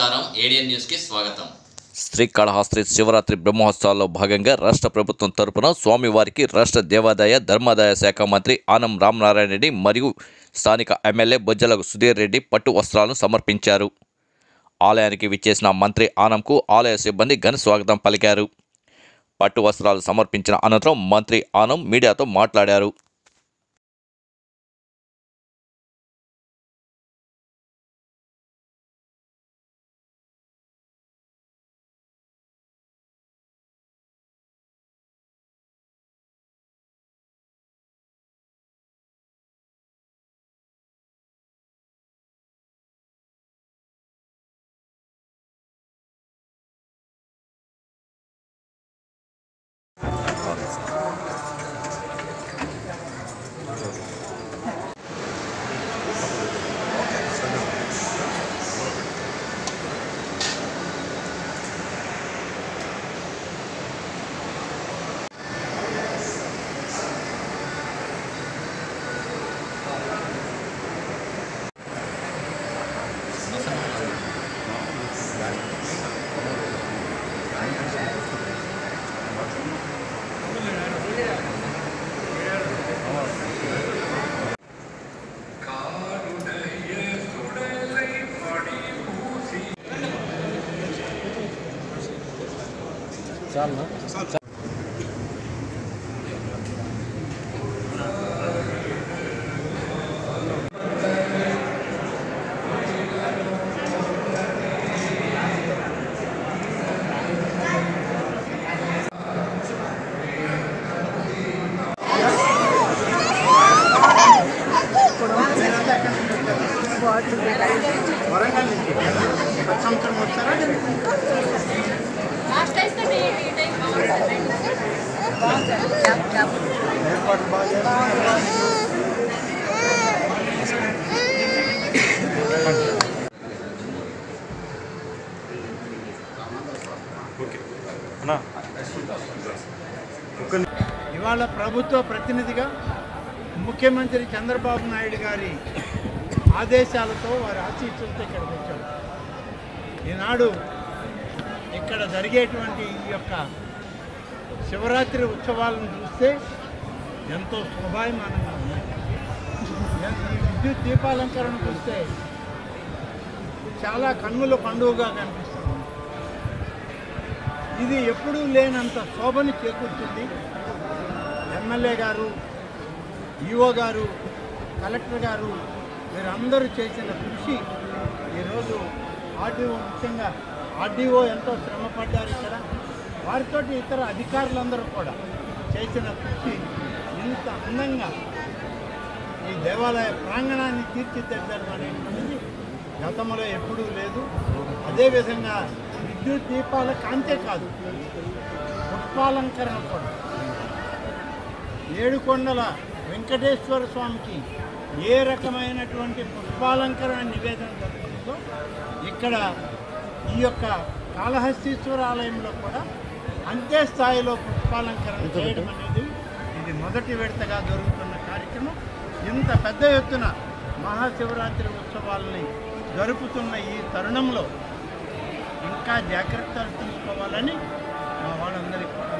నమస్కారం, ఏడియన్ న్యూస్ కి స్వాగతం. శ్రీకాళహస్తి శివరాత్రి బ్రహ్మోత్సవాల్లో భాగంగా రాష్ట్ర ప్రభుత్వం తరపున స్వామివారికి రాష్ట్ర దేవాదాయ ధర్మాదాయ శాఖ మంత్రి ఆనం రామనారాయణ రెడ్డి మరియు స్థానిక ఎమ్మెల్యే బొజ్జల సుధీర్ రెడ్డి పట్టు వస్త్రాలను సమర్పించారు. ఆలయానికి విచ్చేసిన మంత్రి ఆనంకు ఆలయ సిబ్బంది ఘన స్వాగతం పలికారు. పట్టు వస్త్రాలు సమర్పించిన అనంతరం మంత్రి ఆనం మీడియాతో మాట్లాడారు. ఇవాళ ప్రభుత్వ ప్రతినిధిగా ముఖ్యమంత్రి చంద్రబాబు నాయుడు గారి ఆదేశాలతో వారి ఆశీస్సులతో ఇక్కడికి వచ్చాడు. ఈనాడు ఇక్కడ జరిగేటువంటి ఈ యొక్క శివరాత్రి ఉత్సవాలను చూస్తే ఎంతో శోభాయమానంగా ఉన్నాయి. ఈ విద్యుత్ దీపాలంకరణ చూస్తే చాలా కన్నుల పండుగగా కనిపిస్తుంది. ఇది ఎప్పుడూ లేనంత శోభని చేకూర్చుంది. ఎమ్మెల్యే గారు, ఈఓ గారు, కలెక్టర్ గారు వీరందరూ చేసిన కృషి ఈరోజు ఆర్డీఓ, ముఖ్యంగా ఆర్డీఓ ఎంతో శ్రమపడ్డారు. ఇక్కడ వారితో ఇతర అధికారులందరూ కూడా చేసిన కృషి ఇంత అందంగా ఈ దేవాలయ ప్రాంగణాన్ని తీర్చిదిద్దడం అనేటువంటిది గతంలో ఎప్పుడూ లేదు. అదేవిధంగా విద్యుత్ దీపాల కాంతే కాదు, పుష్పాలంకరణ కూడా ఏడుకొండల వెంకటేశ్వర స్వామికి ఏ రకమైనటువంటి పుష్పాలంకరణ నివేదన జరుగుతుందో ఇక్కడ ఈ యొక్క కాళహస్తీశ్వర ఆలయంలో కూడా అంతే స్థాయిలో పుష్పాలంకరణ చేయడం అనేది ఇది మొదటి విడతగా జరుగుతున్న కార్యక్రమం. ఇంత పెద్ద ఎత్తున మహాశివరాత్రి ఉత్సవాలని జరుపుతున్న ఈ తరుణంలో ఇంకా జాగ్రత్తలు తీసుకోవాలని మా వాళ్ళందరికీ కూడా